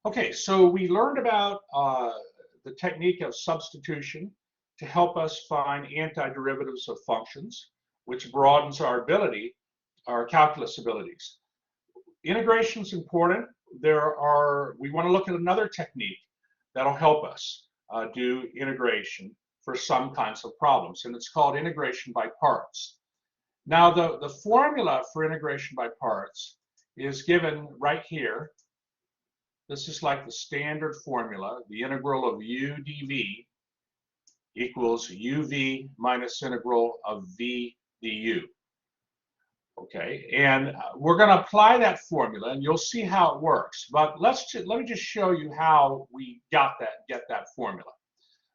Okay, so we learned about the technique of substitution to help us find antiderivatives of functions, which broadens our ability, our calculus abilities. Integration is important. We want to look at another technique that'll help us do integration for some kinds of problems, and it's called integration by parts. Now, the formula for integration by parts is given right here. This is like the standard formula. The integral of u dv equals uv minus integral of v du. Okay, and we're going to apply that formula, and you'll see how it works. But let me just show you how we get that formula.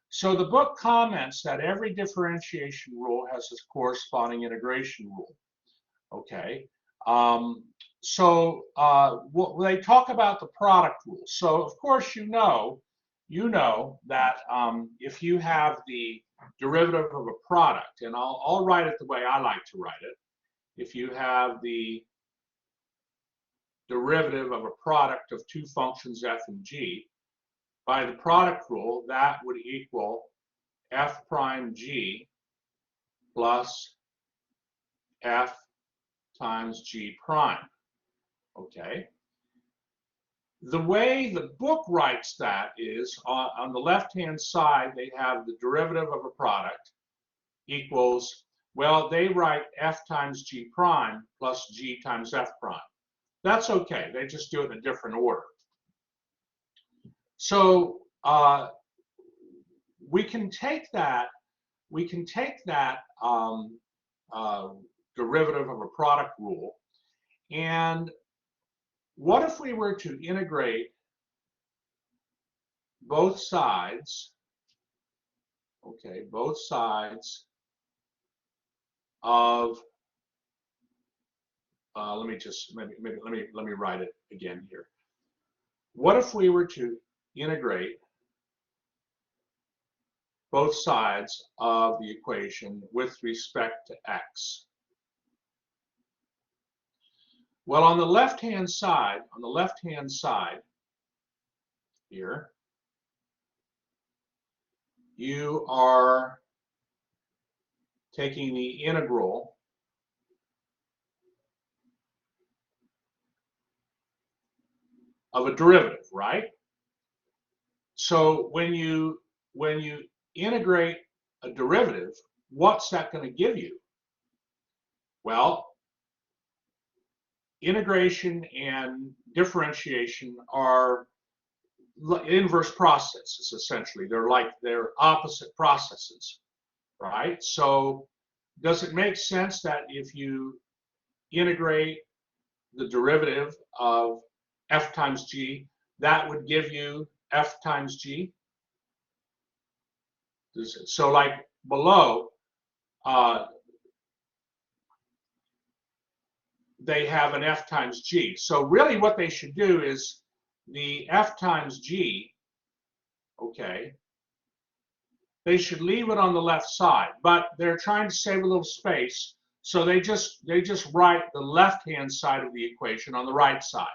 So the book comments that every differentiation rule has its corresponding integration rule. Okay, they talk about the product rule. So of course you know that if you have the derivative of a product, and I'll write it the way I like to write it. If you have the derivative of a product of two functions f and g, by the product rule, that would equal f prime g plus f times g prime. Okay. The way the book writes that is on the left-hand side, they have the derivative of a product equals, well, they write f times g prime plus g times f prime. That's okay. They just do it in a different order. So we can take that derivative of a product rule, and what if we were to integrate both sides? Okay, both sides of let me write it again here. What if we were to integrate both sides of the equation with respect to x? Well, on the left-hand side here, you are taking the integral of a derivative, right? So when you integrate a derivative, what's that going to give you? Well, integration and differentiation are inverse processes, essentially. They're opposite processes, right? So does it make sense that if you integrate the derivative of f times g, that would give you f times g? So like below, they have an f times g. So really what they should do is the f times g, okay, they should leave it on the left side, but they're trying to save a little space, so they just write the left-hand side of the equation on the right side.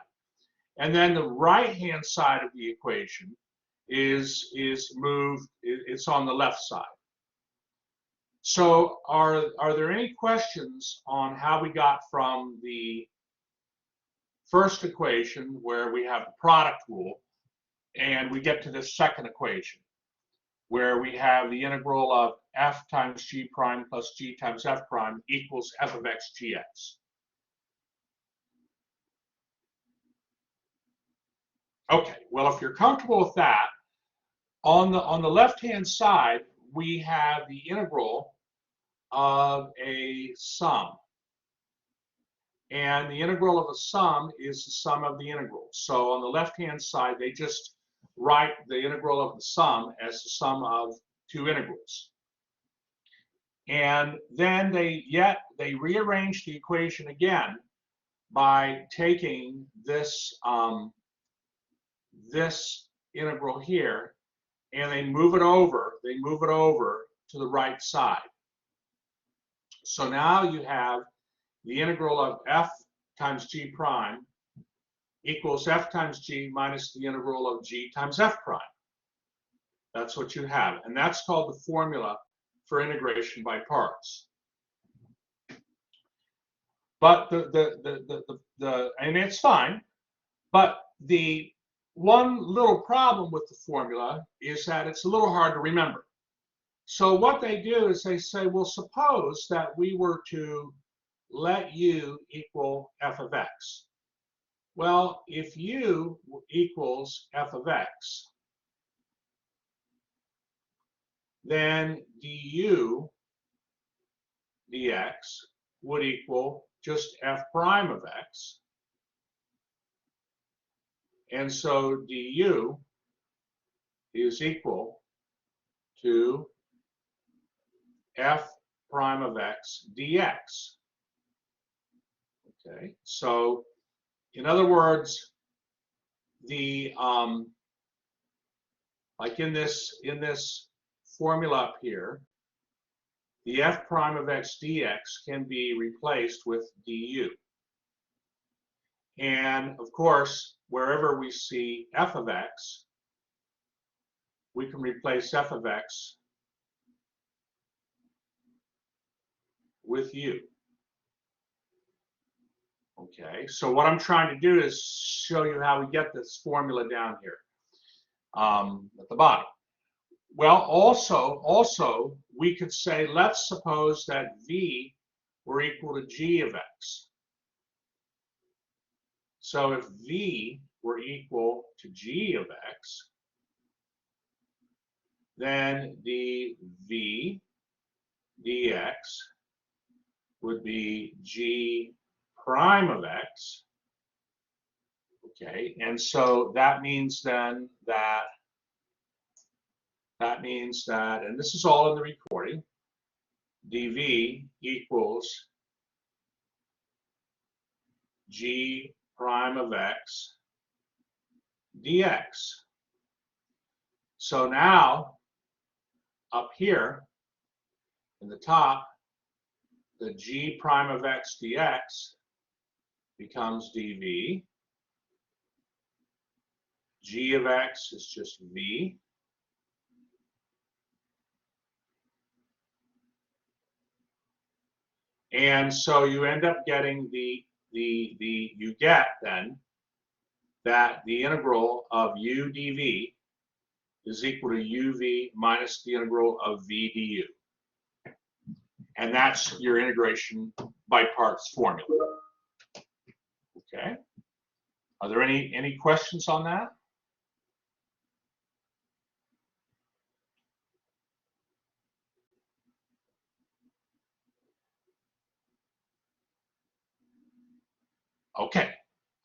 And then the right-hand side of the equation is moved, it's on the left side. So are there any questions on how we got from the first equation, where we have the product rule, and we get to this second equation, where we have the integral of f times g prime plus g times f prime equals f of x gx? Okay, well, if you're comfortable with that, on the left-hand side, we have the integral of a sum. And the integral of a sum is the sum of the integrals. So on the left-hand side, they just write the integral of the sum as the sum of two integrals. And then they rearrange the equation again by taking this this integral here, and they move it over to the right side. So now you have the integral of f times g prime equals f times g minus the integral of g times f prime. That's what you have, and that's called the formula for integration by parts. But and it's fine, but the one little problem with the formula is that it's a little hard to remember. So what they do is they say, well, suppose that we were to let u equal f of x. Well, if u equals f of x, then du dx would equal just f prime of x. And so du is equal to f prime of x dx. Okay, so in other words, the like in this formula up here, the f prime of x dx can be replaced with du. And of course, wherever we see f of x, we can replace f of x with u. Okay, so what I'm trying to do is show you how we get this formula down here at the bottom. Well, also we could say, let's suppose that v were equal to g of x. So if v were equal to g of x, then dv dx would be g prime of x. Okay, and so that means then that and this is all in the recording, dv equals g prime of x dx. So now up here in the top, the g prime of x dx becomes dv. G of x is just v. And so you end up getting you get then that the integral of u dv is equal to uv minus the integral of v du. And that's your integration by parts formula. Okay. Are there any questions on that?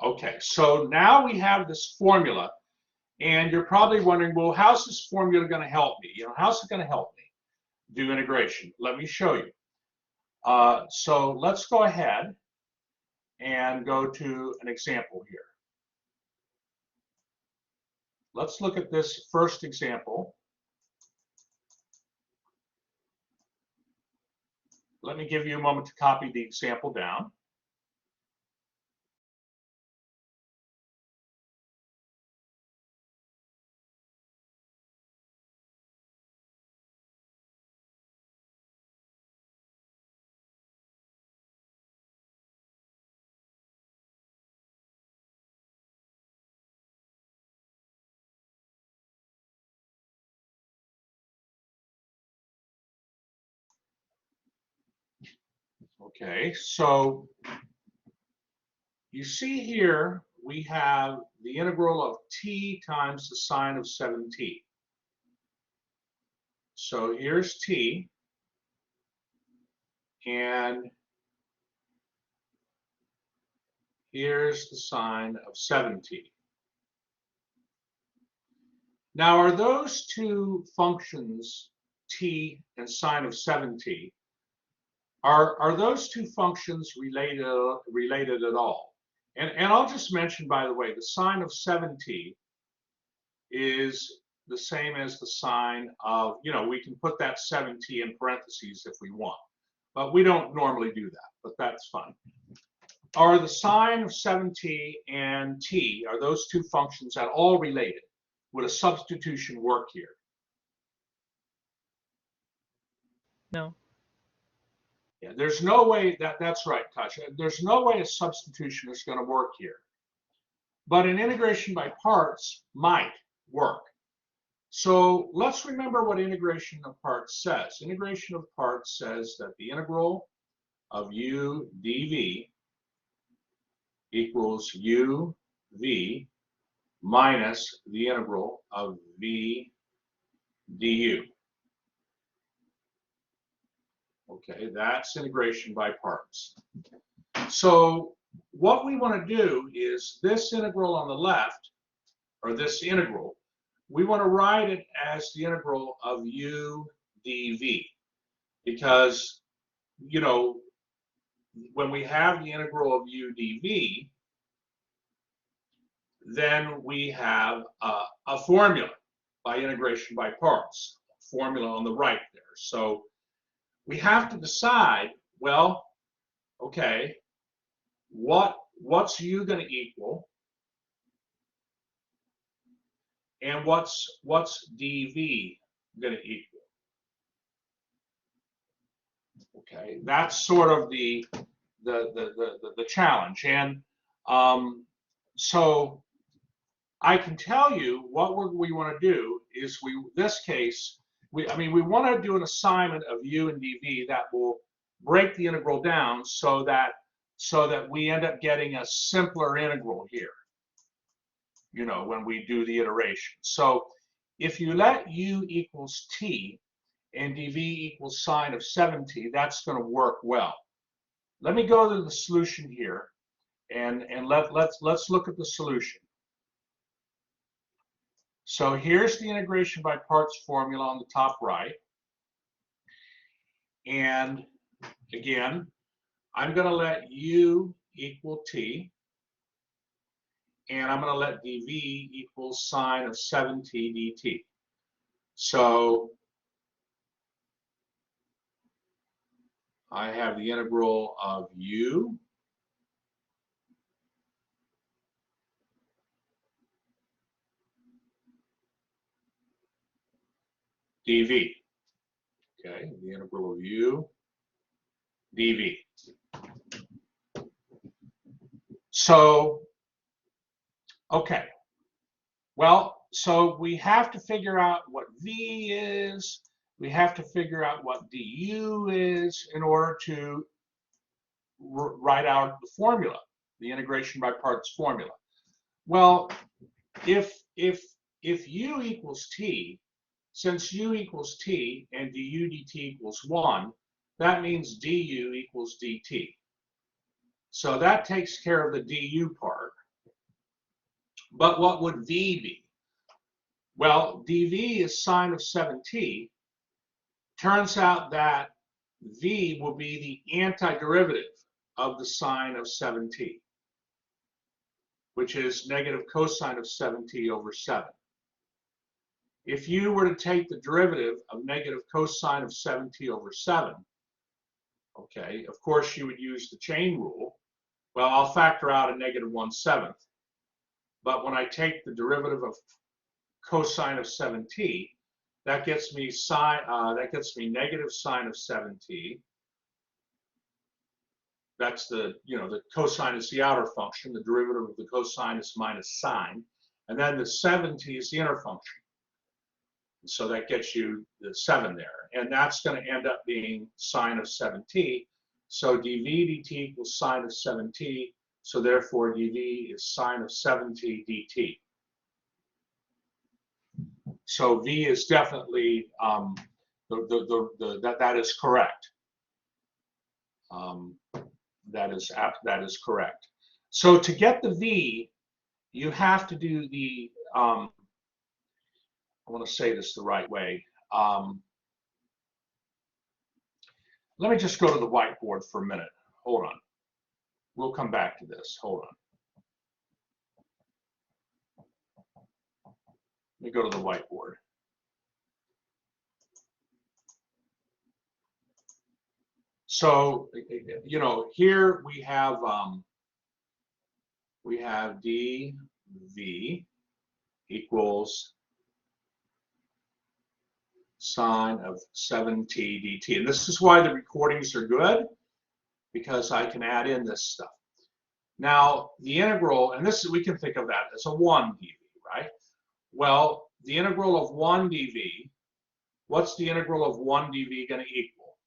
Okay, so now we have this formula, and you're probably wondering, well, how's this formula going to help me? How's it going to help me do integration? Let me show you. So let's go ahead and go to an example here. Let's look at this first example. Let me give you a moment to copy the example down. Okay, so you see here we have the integral of t times the sine of 7t. So here's t, and here's the sine of 7t. Now, are those two functions, t and sine of 7t, are those two functions related at all? And I'll just mention, by the way, the sine of 7t is the same as the sine of, we can put that 7t in parentheses if we want, but we don't normally do that, but that's fine. are the sine of 7t and t, are those two functions at all related? Would a substitution work here? No. Yeah, there's no way that's right, Tasha. There's no way a substitution is going to work here. But an integration by parts might work. So let's remember what integration of parts says. Integration of parts says that the integral of u dv equals u v minus the integral of v du. Okay, that's integration by parts. So what we want to do is this integral on the left, or this integral, we want to write it as the integral of u dv, because, you know, when we have the integral of u dv, then we have a formula by integration by parts, formula on the right there. So we have to decide, well, okay, what's u going to equal, and what's dv going to equal? Okay, that's sort of the challenge, and so I can tell you what we want to do is this case we want to do an assignment of u and dv that will break the integral down so that we end up getting a simpler integral here, you know, when we do the iteration. So if you let u equals t and dv equals sine of 7t, that's going to work well. Let me go to the solution here, and let's look at the solution. So here's the integration by parts formula on the top right. And again, I'm going to let u equal t, and I'm going to let dv equal sine of 7t dt. So I have the integral of u dv. Okay, the integral of u dv. So, okay, well, so we have to figure out what v is, we have to figure out what du is in order to write out the formula, the integration by parts formula. Well, if u equals t, since u equals t and du dt equals 1, that means du equals dt. So that takes care of the du part. But what would v be? Well, dv is sine of 7t. Turns out that v will be the antiderivative of the sine of 7t, which is negative cosine of 7t over 7. If you were to take the derivative of negative cosine of 7t over 7, okay, of course you would use the chain rule. Well, I'll factor out a negative 1/7. But when I take the derivative of cosine of 7t, that gets me negative sine of 7t. That's the cosine is the outer function. The derivative of the cosine is minus sine. And then the 7t is the inner function. So that gets you the 7 there. And that's going to end up being sine of 7t. So dv dt equals sine of 7t. So therefore dv is sine of 7t dt. So v is definitely that is correct. That is correct. So to get the v, you have to do the I want to say this the right way. Let me just go to the whiteboard for a minute. Hold on. We'll come back to this. Hold on. Let me go to the whiteboard. So, here we have we have dv equals sine of 7t dt. And this is why the recordings are good, because I can add in this stuff. Now, the integral, and this we can think of that as a 1 dv, right? Well, the integral of 1 dv, what's the integral of 1 dv going to equal?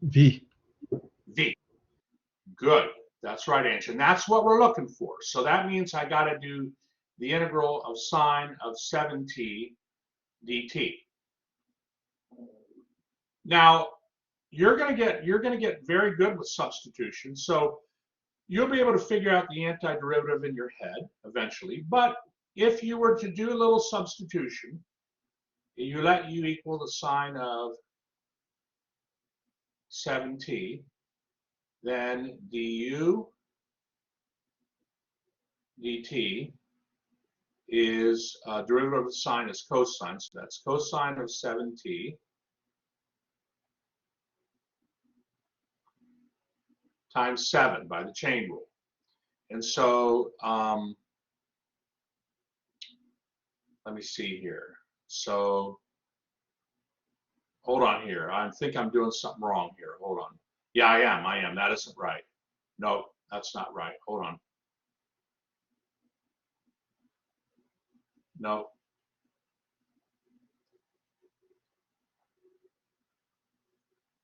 V. V. Good. That's right, Ange. And that's what we're looking for. So that means I got to do the integral of sine of 7t dt. Now, you're going to get very good with substitution. So you'll be able to figure out the antiderivative in your head eventually. But if you were to do a little substitution, you let u equal the sine of 7t, then du dt is derivative of sine is cosine, so that's cosine of 7t times 7 by the chain rule. And so let me see here. So hold on here. I think I'm doing something wrong here. Hold on. Yeah, I am. That isn't right. No, that's not right. Hold on. No.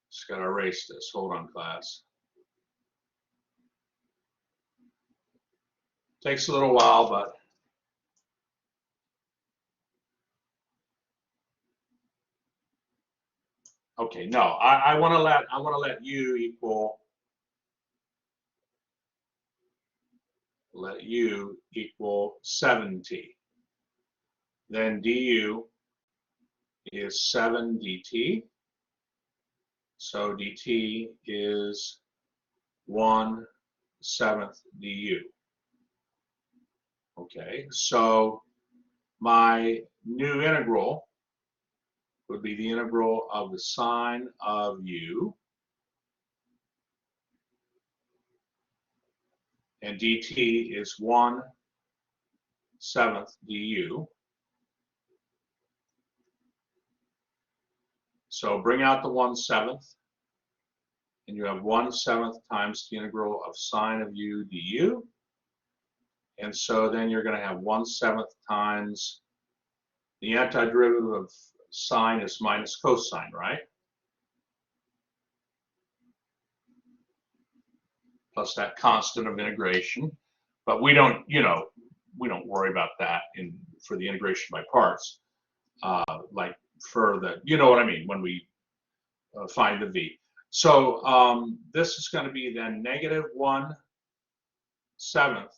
Just got to erase this. Hold on, class. Takes a little while, but okay. No, I want to let u equal u equal 7t. Then du is 7 dt. So dt is 1/7 du. Okay, so my new integral would be the integral of the sine of u, and dt is 1/7 du. So bring out the 1/7, and you have 1/7 times the integral of sine of u du. And so then you're going to have 1/7 times the antiderivative of sine is minus cosine, right? Plus that constant of integration. But we don't, we don't worry about that for the integration by parts. Like for the, you know what I mean, when we find the v. So this is going to be then negative 1/7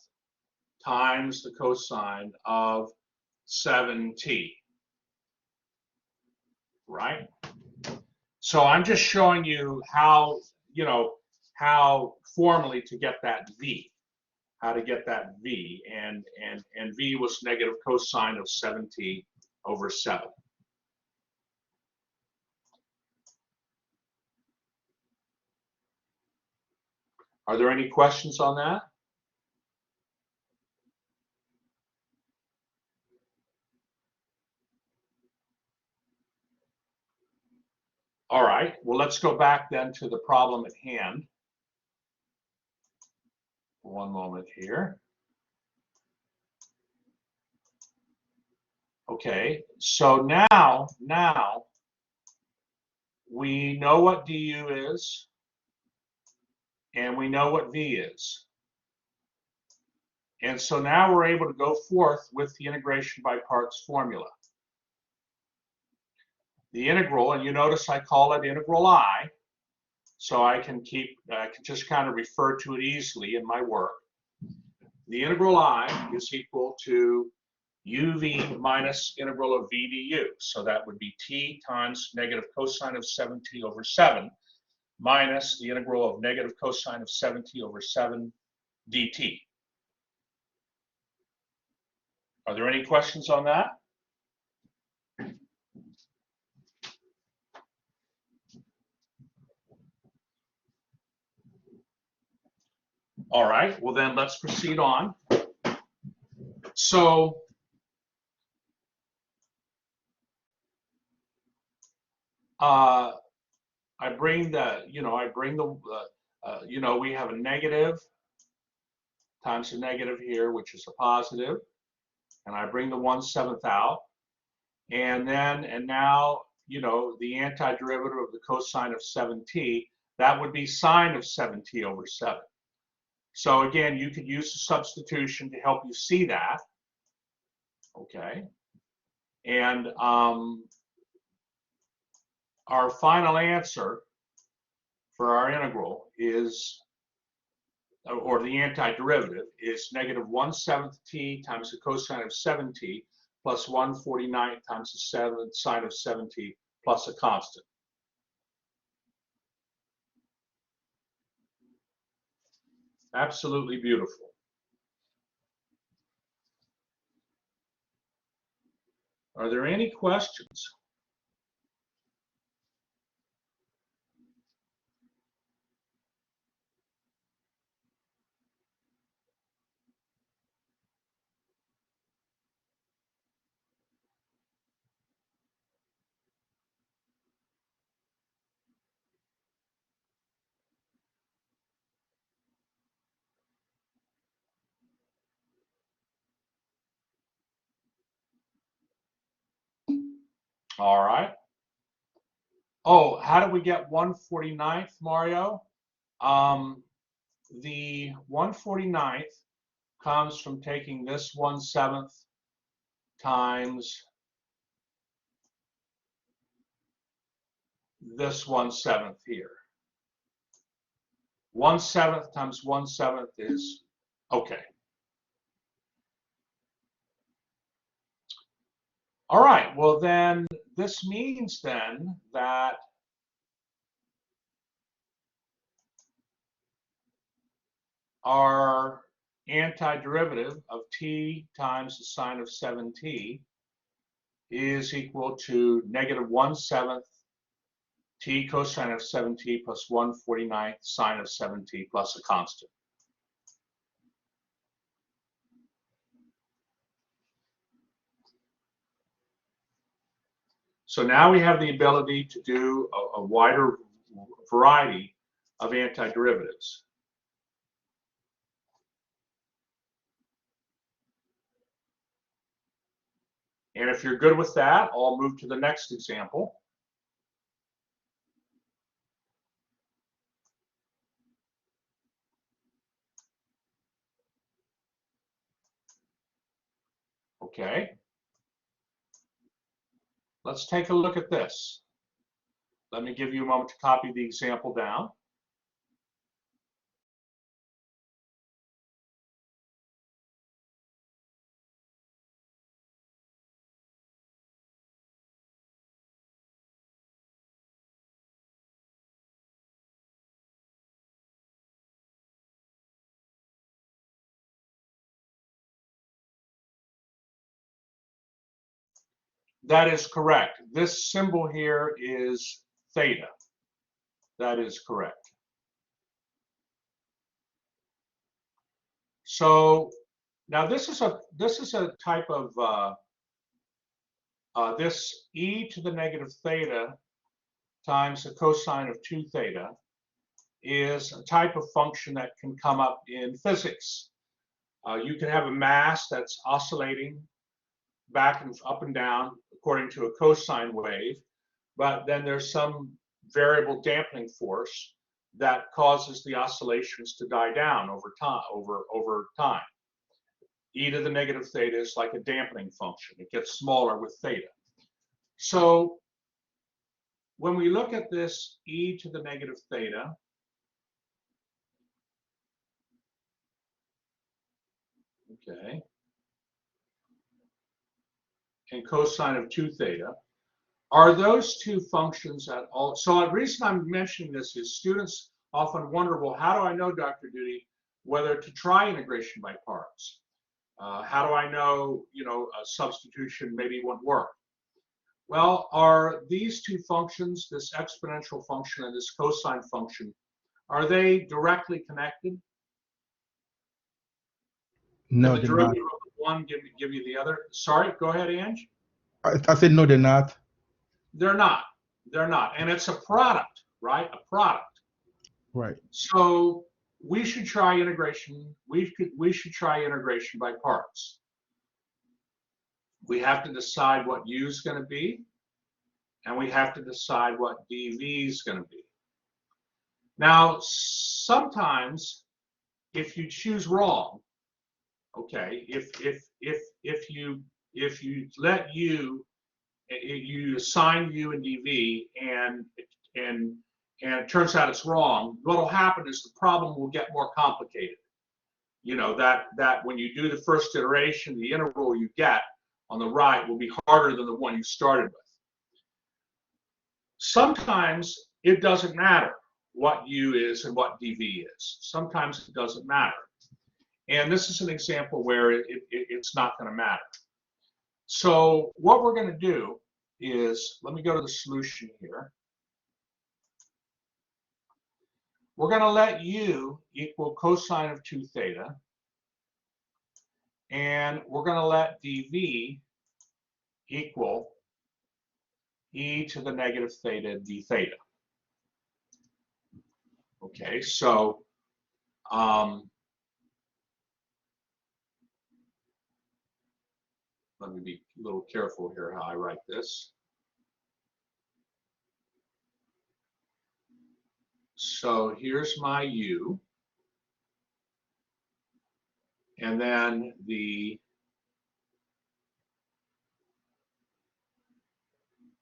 times the cosine of 7t, right? So I'm just showing you how, how formally to get that v, how to get that v, and v was negative cosine of 7t over 7. Are there any questions on that? All right, well, let's go back then to the problem at hand. One moment here. Okay, so now we know what du is, and we know what v is. And so now we're able to go forth with the integration by parts formula. The integral, and you notice I call it integral I, so I can just kind of refer to it easily in my work. The integral I is equal to uv minus integral of v du. So that would be t times negative cosine of 7t over 7 minus the integral of negative cosine of 7t over 7 dt. Are there any questions on that? All right, well then let's proceed on. So I bring the, we have a negative times a negative here, which is a positive, and I bring the 1/7 out, and now, the antiderivative of the cosine of 7t, that would be sine of 7t over 7. So again, you could use the substitution to help you see that, okay? And our final answer for our integral is, or the antiderivative is negative 1/7 t times the cosine of 7t plus 1/49 times the sine of 7t plus a constant. Absolutely beautiful. Are there any questions? All right. Oh, how do we get 1/49th, Mario? The 1/49th comes from taking this 1/7 times this 1/7 here. 1/7 times 1/7 is, okay. All right, well then, this means then that our antiderivative of t times the sine of 7t is equal to negative 1/7 t cosine of 7t plus 1/49 sine of 7t plus a constant. So now we have the ability to do a wider variety of antiderivatives. And if you're good with that, I'll move to the next example. Okay. Let's take a look at this. Let me give you a moment to copy the example down. That is correct. This symbol here is theta. That is correct. So now this is a type of this e to the negative theta times the cosine of 2 theta is a type of function that can come up in physics. You can have a mass that's oscillating back and up and down according to a cosine wave, but then there's some variable dampening force that causes the oscillations to die down over time. E to the negative theta is like a dampening function. It gets smaller with theta. So when we look at this e to the negative theta, okay, and cosine of 2 theta, are those two functions at all? So the reason I'm mentioning this is students often wonder, well, how do I know, Dr. Duty, whether to try integration by parts? How do I know, a substitution maybe won't work? Well, are these two functions, this exponential function and this cosine function, are they directly connected? No, the they're not. derivative of the one give you the other? Sorry, go ahead, Ange. I said no, they're not. They're not. They're not. And it's a product, right? A product. Right. So we should try integration. We should try integration by parts. We have to decide what U is going to be, and we have to decide what dV is going to be. Now, sometimes if you choose wrong, okay, if you let U, you assign U and dV, and it turns out it's wrong, what'll happen is the problem will get more complicated. You know, that when you do the first iteration, the integral you get on the right will be harder than the one you started with. Sometimes it doesn't matter what U is and what dV is. Sometimes it doesn't matter. And this is an example where it's not going to matter. So what we're going to do is, let me go to the solution here. We're going to let U equal cosine of 2 theta. And we're going to let dV equal e to the negative theta d theta. Okay, so let me be a little careful here how I write this. So here's my U, and then the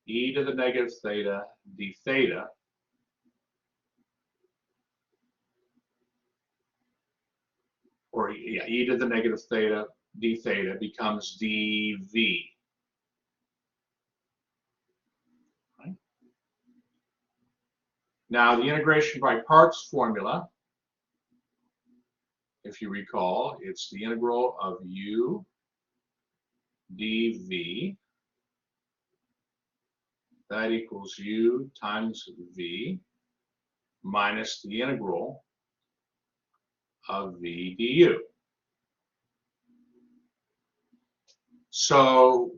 e to the negative theta d theta or yeah, e to the negative theta d theta becomes dV. Right? Now the integration by parts formula, if you recall, it's the integral of U dV. That equals U times V minus the integral of V du. So,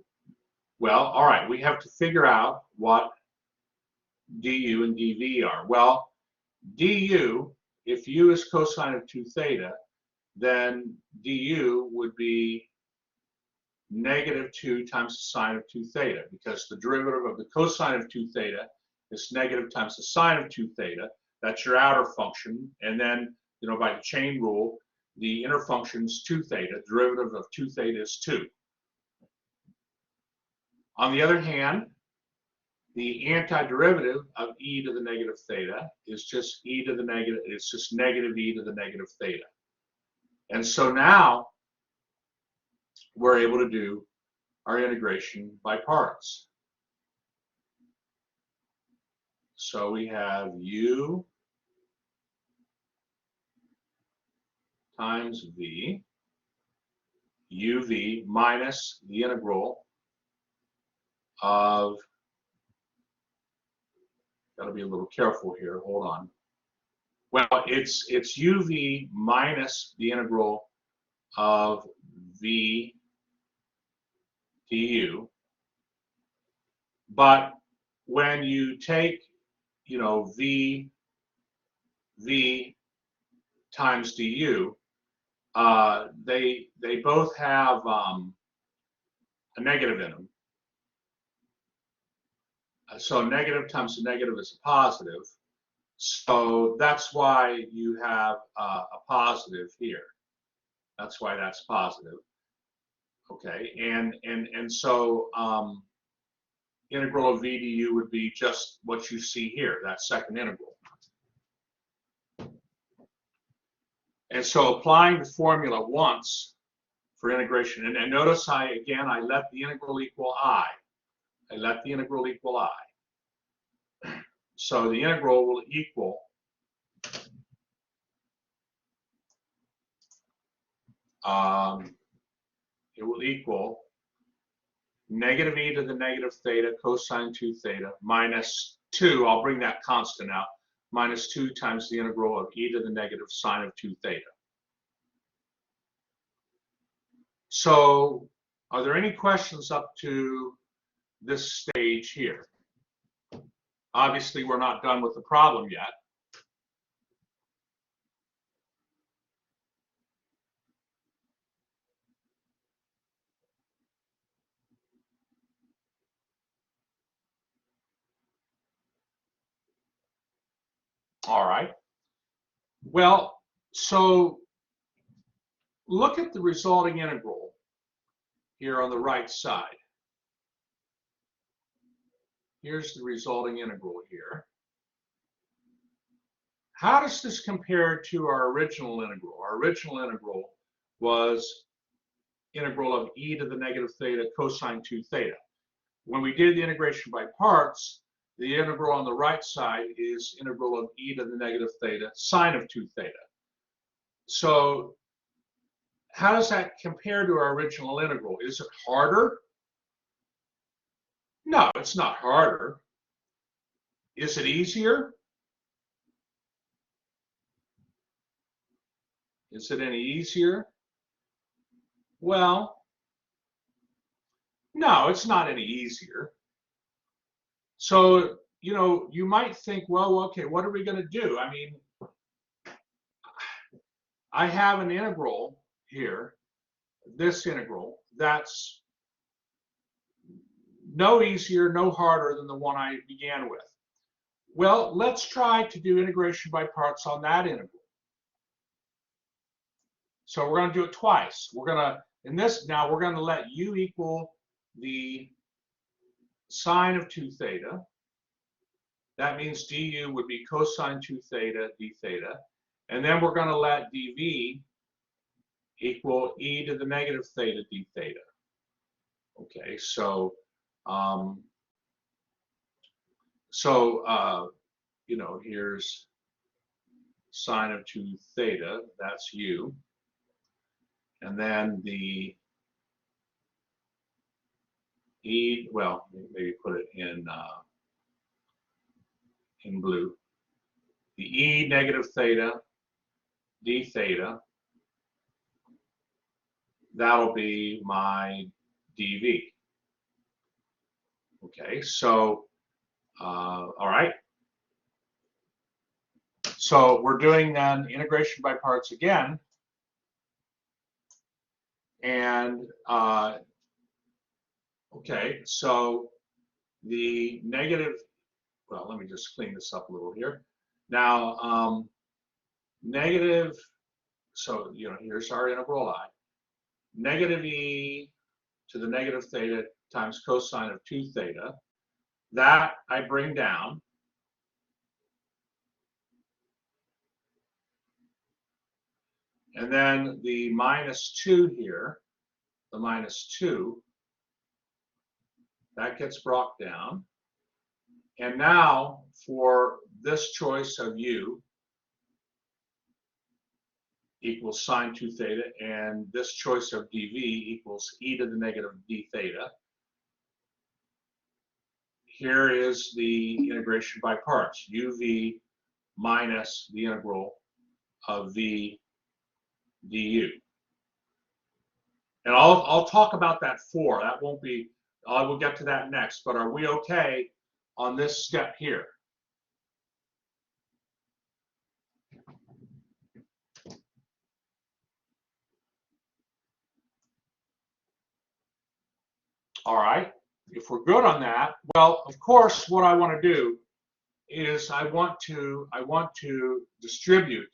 well, all right, we have to figure out what du and dV are. Well, du, if U is cosine of 2 theta, then du would be negative 2 times the sine of 2 theta, because the derivative of the cosine of 2 theta is negative times the sine of 2 theta. That's your outer function. And then, you know, by the chain rule, the inner function is 2 theta. Derivative of 2 theta is 2. On the other hand, the antiderivative of e to the negative theta is just e to the negative, it's just negative e to the negative theta. And so now we're able to do our integration by parts. So we have U times V, UV minus the integral of, gotta be a little careful here, hold on. Well, it's UV minus the integral of V du. But when you take, you know, V times du, they both have a negative in them. So negative times a negative is a positive. So that's why you have a positive here. That's why that's positive. Okay, and so integral of v du would be just what you see here, that second integral. And so applying the formula once for integration, and notice I let the integral equal I. I let the integral equal I. So the integral will equal negative e to the negative theta cosine 2 theta minus 2, I'll bring that constant out, minus 2 times the integral of e to the negative sine of 2 theta. So are there any questions up to this stage here? Obviously, we're not done with the problem yet. All right. Well, so look at the resulting integral here on the right side. Here's the resulting integral here. How does this compare to our original integral? Our original integral was integral of e to the negative theta cosine 2 theta. When we did the integration by parts, the integral on the right side is integral of e to the negative theta sine of 2 theta. So how does that compare to our original integral? Is it harder? No, it's not harder. Is it easier? Is it any easier? Well, no, it's not any easier. So, you know, you might think, well, okay, what are we going to do? I mean, I have an integral here, this integral, that's no easier, no harder than the one I began with. Well, let's try to do integration by parts on that integral. So we're going to do it twice. We're going to, in this, now we're going to let u equal the sine of 2 theta. That means du would be cosine 2 theta d theta. And then we're going to let dv equal e to the negative theta d theta. Okay, so, you know, here's sine of 2 theta, that's u. And then the e, well, maybe put it in blue. The e negative theta d theta, that'll be my dv. Okay, so, all right. So we're doing then integration by parts again. And, okay, so the negative, well, let me just clean this up a little here. Now, negative, so, you know, here's our integral I. Negative e to the negative theta times cosine of 2 theta. That I bring down. And then the minus 2 here, the minus 2, that gets brought down. And now for this choice of u equals sine 2 theta, and this choice of dv equals e to the negative d theta. Here is the integration by parts, uv minus the integral of v du. And I'll talk about that for, that won't be, I will get to that next, but are we okay on this step here? All right, if we're good on that, well, of course, what I want to do is I want to distribute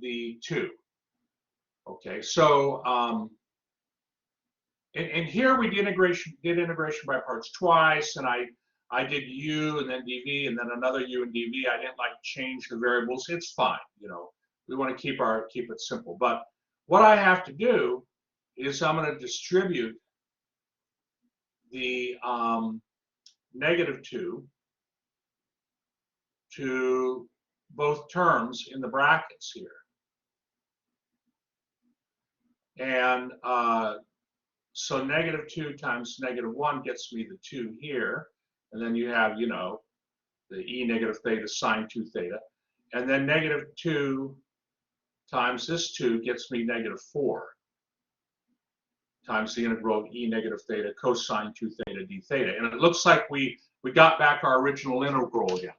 the 2. Okay, so and here we did integration by parts twice, and I did u and then dv and then another u and dv. I didn't like change the variables. It's fine, you know. We want to keep it simple. But what I have to do is I'm going to distribute the negative 2 to both terms in the brackets here. And so negative 2 times negative 1 gets me the 2 here. And then you have, you know, the e negative theta sine 2 theta. And then negative 2 times this 2 gets me -4 times the integral of e negative theta cosine 2 theta d theta. And it looks like we got back our original integral again.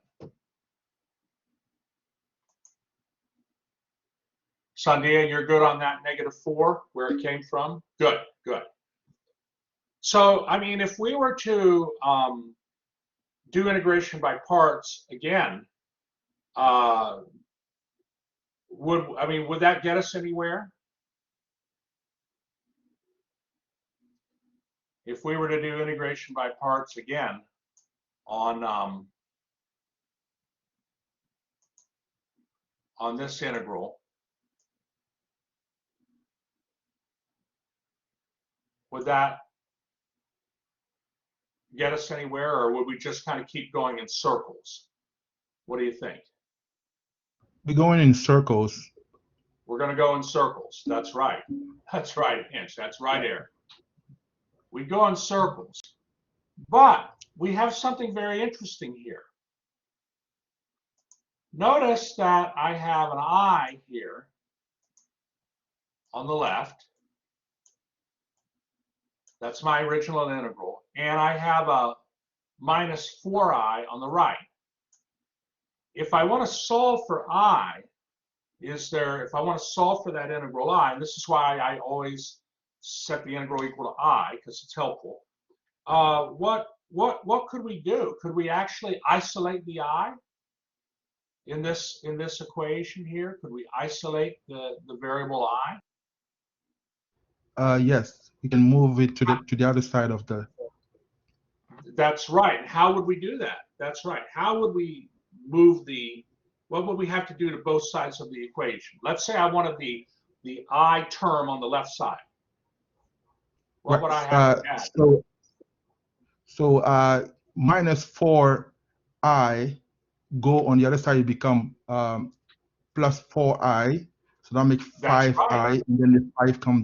Sandia, you're good on that -4, where it came from? Good, good. So, I mean, if we were to do integration by parts again, would that get us anywhere? If we were to do integration by parts again on this integral, would that get us anywhere, or would we just kind of keep going in circles? What do you think? We're going in circles. We're going to go in circles. That's right. That's right, Hinch. That's right, Eric. We go in circles. But we have something very interesting here. Notice that I have an I here on the left. That's my original integral. And I have a -4i on the right. If I want to solve for I, if I want to solve for that integral I, and this is why I always set the integral equal to I, because it's helpful. What could we do? Could we actually isolate the I in this equation here? Could we isolate the variable I? Yes, we can move it to the other side of the. That's right. How would we do that? That's right. How would we move what would we have to do to both sides of the equation? Let's say I wanted the I term on the left side. What would I have to add? So -4i go on the other side, become +4i. So that makes 5i, right. and then the 5 come on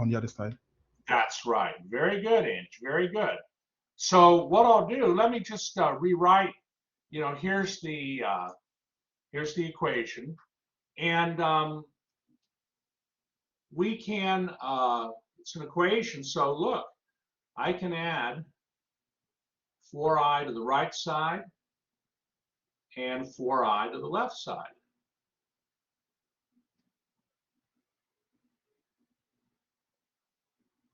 the other side. That's right. Very good, Inch. Very good. So what I'll do, let me just rewrite. Here's the equation, and we can. It's an equation. So look, I can add 4i to the right side and 4i to the left side.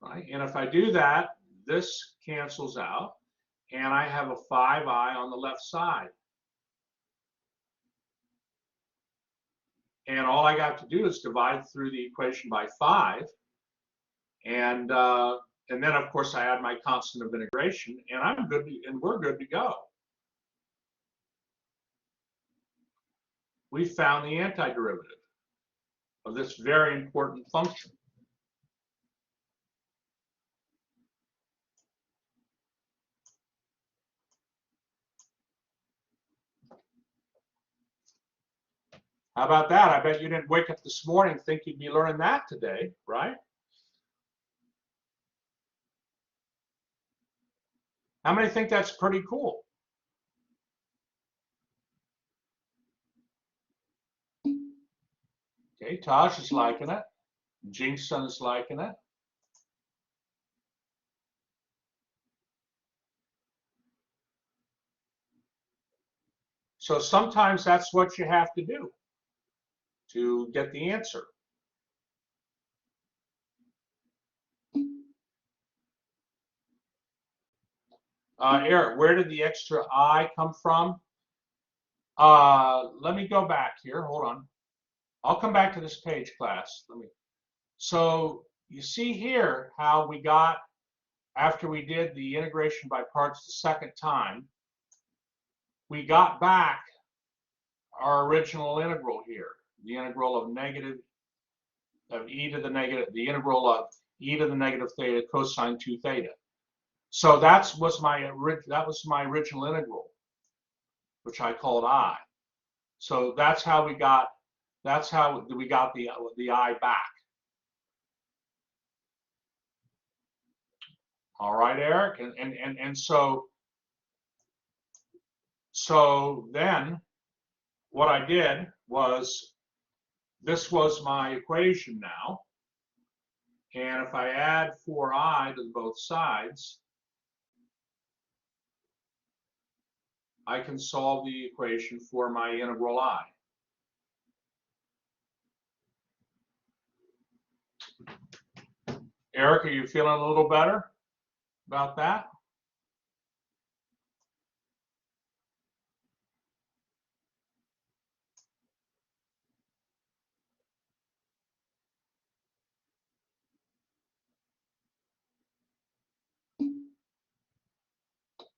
Right? And if I do that, this cancels out, and I have a 5i on the left side. And all I got to do is divide through the equation by 5, and then of course I add my constant of integration, and we're good to go. We found the antiderivative of this very important function. How about that? I bet you didn't wake up this morning and think you'd be learning that today, right? How many think that's pretty cool? Okay, Taj is liking it. Jingson is liking it. So sometimes that's what you have to do to get the answer. Eric, where did the extra I come from? Let me go back here. Hold on. I'll come back to this page, class. So you see here how we got, after we did the integration by parts the second time, we got back our original integral here, the integral of e to the negative, the integral of e to the negative theta cosine 2 theta. So that was my original integral, which I called I. So that's how we got the I back. All right, Eric, and so then what I did was this was my equation now. And if I add 4i to both sides, I can solve the equation for my integral I. Eric, are you feeling a little better about that?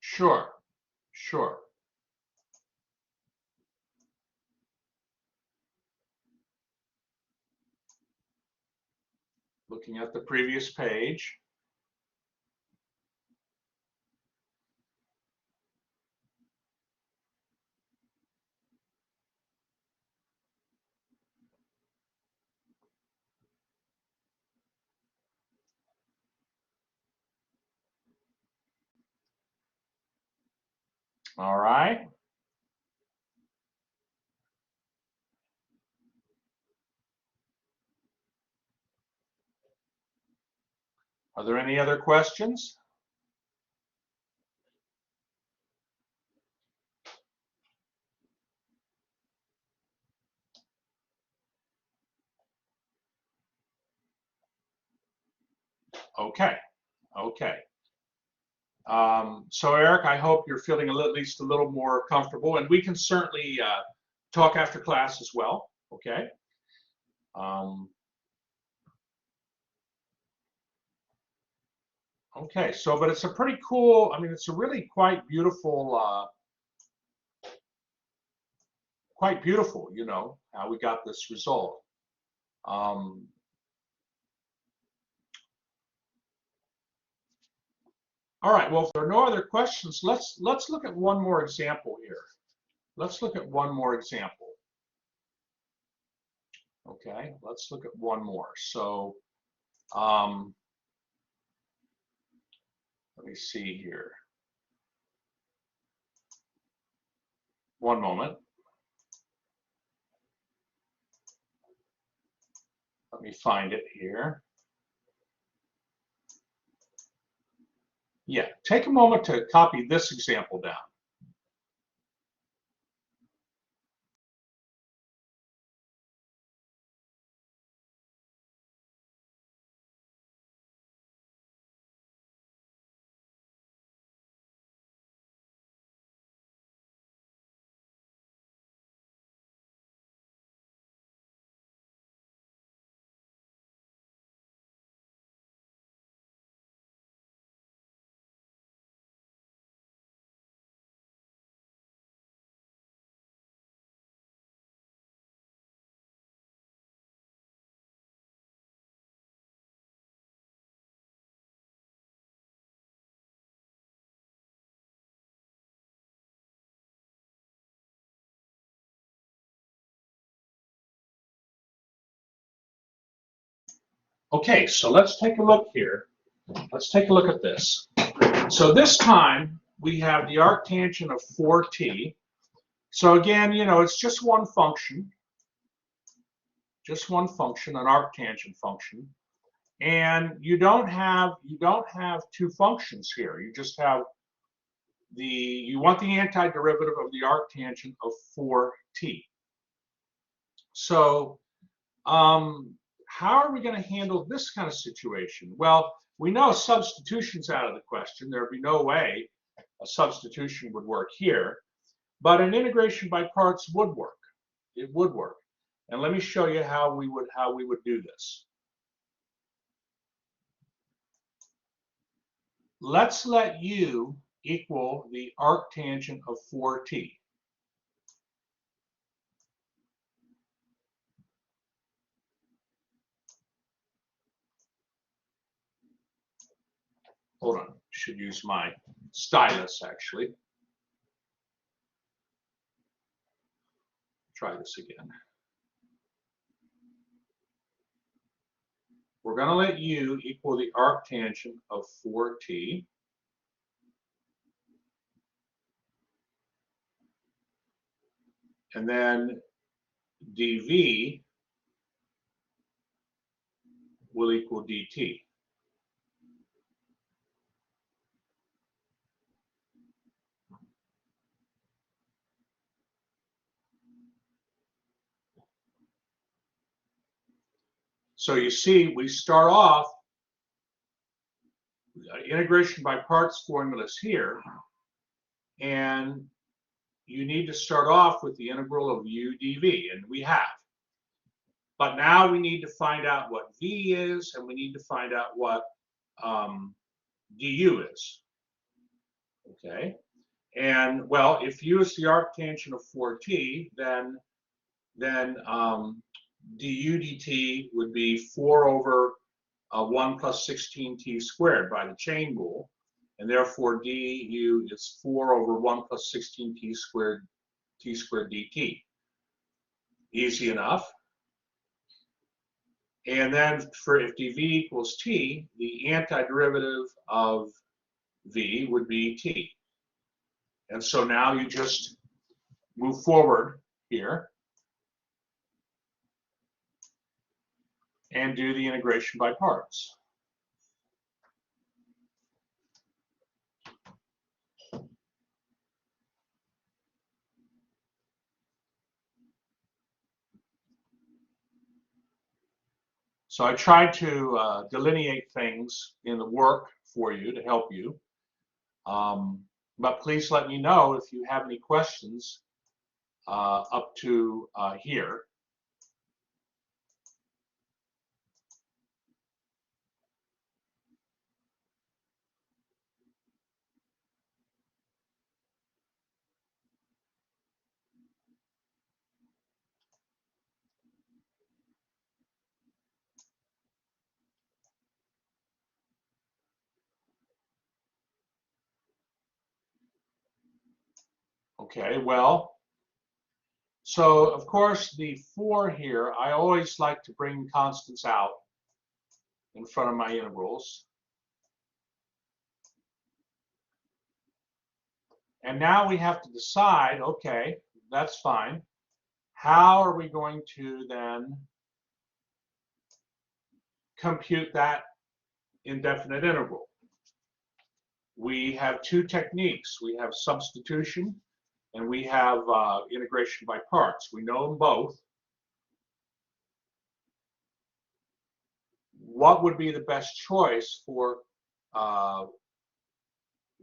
Sure, sure. Looking at the previous page. All right. Are there any other questions? Okay, okay. So Eric, I hope you're feeling at least a little more comfortable, and we can certainly talk after class as well, okay? Okay, so, but it's a pretty cool, I mean, it's a really quite beautiful, you know, how we got this result. All right, well, if there are no other questions, let's look at one more example here. Let's look at one more example. Okay, let's look at one more. So, let me see here. One moment. Let me find it here. Yeah, take a moment to copy this example down. Okay, so let's take a look here. Let's take a look at this. So this time we have the arctangent of 4t. So again, you know, it's just one function, an arctangent function. And you don't have two functions here. You just have you want the antiderivative of the arctangent of 4t. So how are we going to handle this kind of situation? Well, we know substitution's out of the question. There'd be no way a substitution would work here, but an integration by parts would work. It would work. And let me show you how we would do this. Let's let u equal the arctangent of 4t. Hold on, should use my stylus actually. Try this again. We're going to let u equal the arctangent of 4t. And then dv will equal dt. So you see, we start off, integration by parts formulas here, and you need to start off with the integral of u dv, and we have. But now we need to find out what v is, and we need to find out what du is. Okay, and well, if u is the arctangent of 4t, then du dt would be 4 over 1 plus 16t squared by the chain rule, and therefore du is 4 over 1 plus 16t squared dt. Easy enough. And then for if dv equals t, the antiderivative of v would be t. And so now you just move forward here and do the integration by parts. So I tried to delineate things in the work for you to help you. But please let me know if you have any questions up to here. Okay, well, so of course the 4 here, I always like to bring constants out in front of my integrals. And now we have to decide, okay, that's fine. How are we going to then compute that indefinite integral? We have 2 techniques. We have substitution and we have integration by parts. We know them both. What would be the best choice for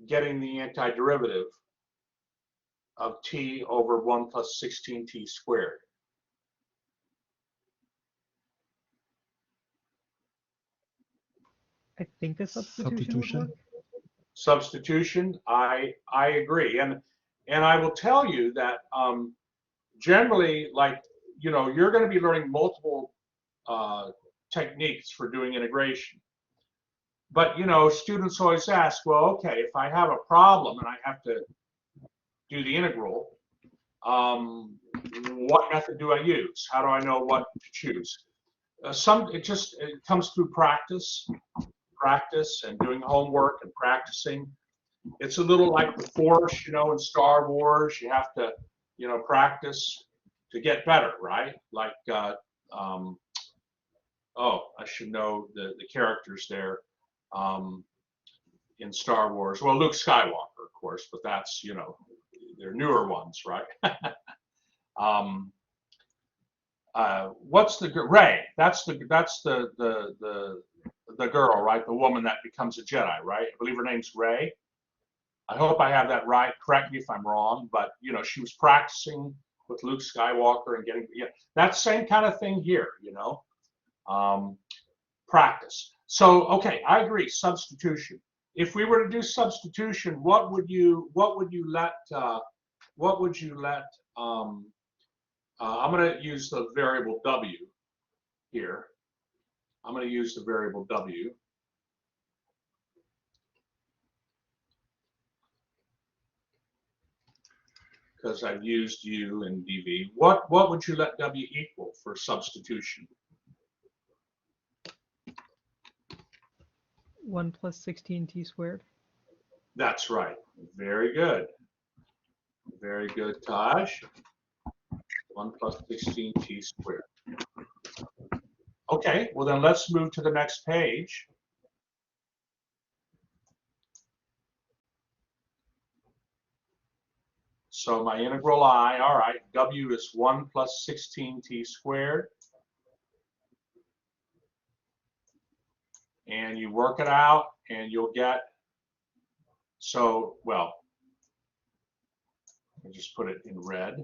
getting the antiderivative of t over 1 plus 16t squared? I think the substitution would work. Substitution, I agree, and I will tell you that generally, like, you know, you're going to be learning multiple techniques for doing integration. But you know, students always ask, well, okay, if I have a problem and I have to do the integral, what method do I use? How do I know what to choose? It comes through practice and doing homework and practicing. It's a little like the Force, you know, in Star Wars. You have to, you know, practice to get better, right? Like, oh, I should know the characters there in Star Wars. Well, Luke Skywalker, of course, but that's, you know, they're newer ones, right? What's the Rey? That's the girl, right? The woman that becomes a Jedi, right? I believe her name's Rey. I hope I have that right. Correct me if I'm wrong, but you know, she was practicing with Luke Skywalker and getting, yeah, that same kind of thing here, you know, practice. So, okay, I agree. Substitution. If we were to do substitution, what would you let? I'm going to use the variable w here. I'm going to use the variable w. Because I've used u and dv. What would you let w equal for substitution? 1 plus 16t squared. That's right. Very good. Very good, Taj. 1 plus 16t squared. Okay, well then let's move to the next page. So my integral I, all right, W is 1 plus 16t squared. And you work it out and you'll get, so, well, I'll just put it in red.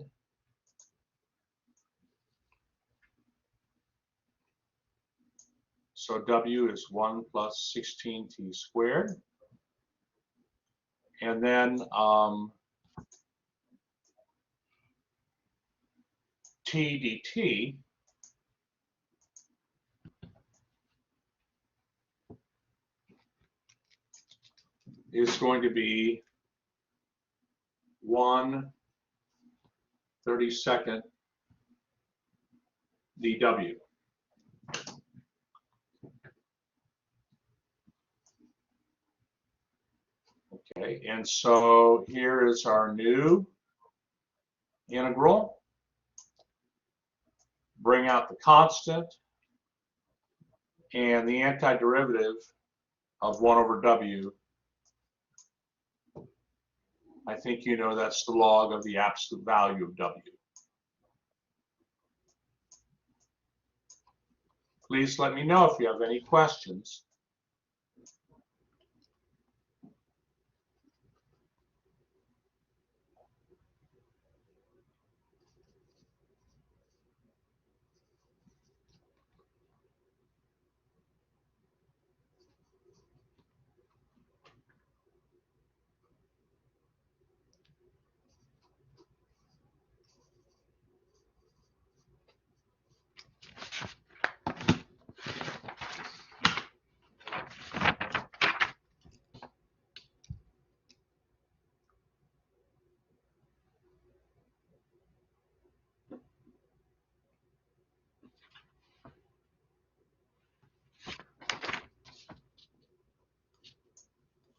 So W is 1 plus 16t squared. And then t dt is going to be 1/32 dW. Okay, and so here is our new integral. Bring out the constant and the antiderivative of 1/W. I think you know that's the log of the absolute value of W. Please let me know if you have any questions.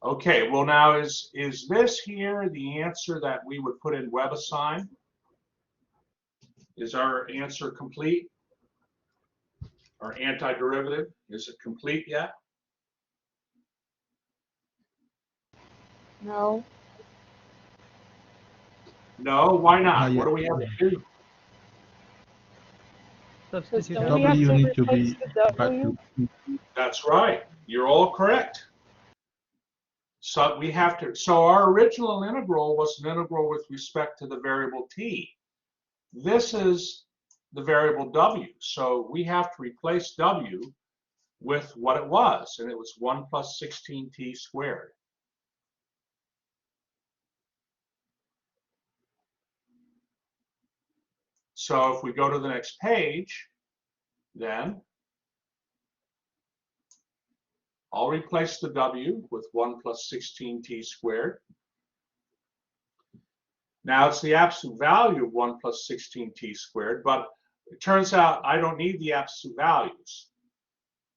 Okay, well now is this here the answer that we would put in WebAssign? Is our answer complete? Our antiderivative, is it complete yet? No. No, why not? Not yet. What do we have to do? Substitute don't out. we have W to need to replace be the back W? to That's right. You're all correct. So we have to, so our original integral was an integral with respect to the variable t. This is the variable w. So we have to replace w with what it was, and it was 1 plus 16t squared. So if we go to the next page, then I'll replace the w with 1 plus 16t squared. Now it's the absolute value of 1 plus 16t squared, but it turns out I don't need the absolute values.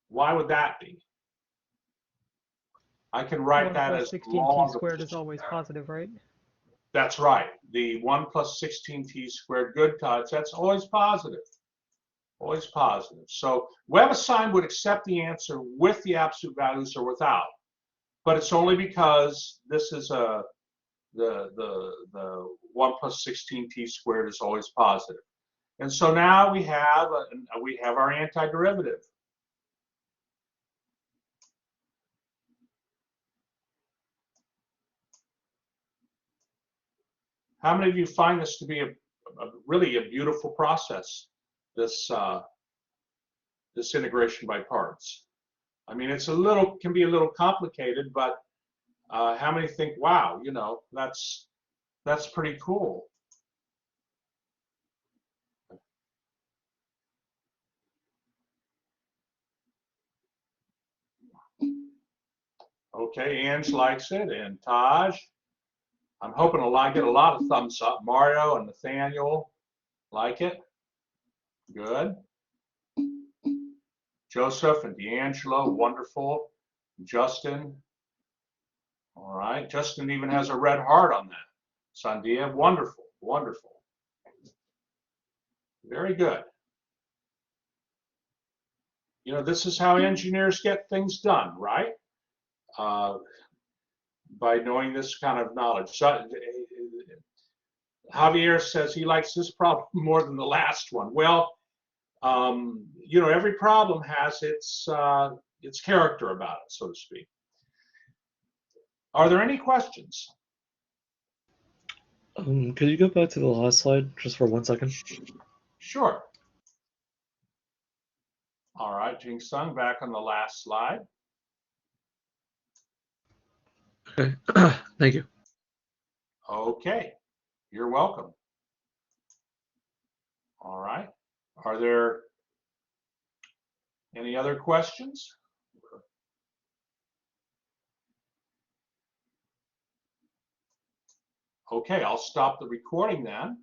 Why would that be? I can write 1 that plus as 16t log squared of, is always positive, right? that's right. The 1 plus 16t squared, good touch, that's always positive. Always positive. So WebAssign would accept the answer with the absolute values or without, but it's only because this is the 1 plus 16t squared is always positive. And so now we have our antiderivative. How many of you find this to be really a beautiful process? This this integration by parts. I mean, it's can be a little complicated, but how many think, wow, you know, that's pretty cool. Okay, Ange likes it, and Taj. I'm hoping to get a lot of thumbs up. Mario and Nathaniel like it. Good. Joseph and D'Angelo, wonderful. Justin. All right. Justin even has a red heart on that. Sandia, wonderful, wonderful. Very good. You know, this is how engineers get things done, right? By knowing this kind of knowledge. So, Javier says he likes this problem more than the last one. Well, you know, every problem has its character about it, so to speak. Are there any questions? Could you go back to the last slide just for 1 second? Sure. All right, Jing Sung, back on the last slide. Okay, thank you. Okay, you're welcome. All right, are there any other questions? Okay, I'll stop the recording then.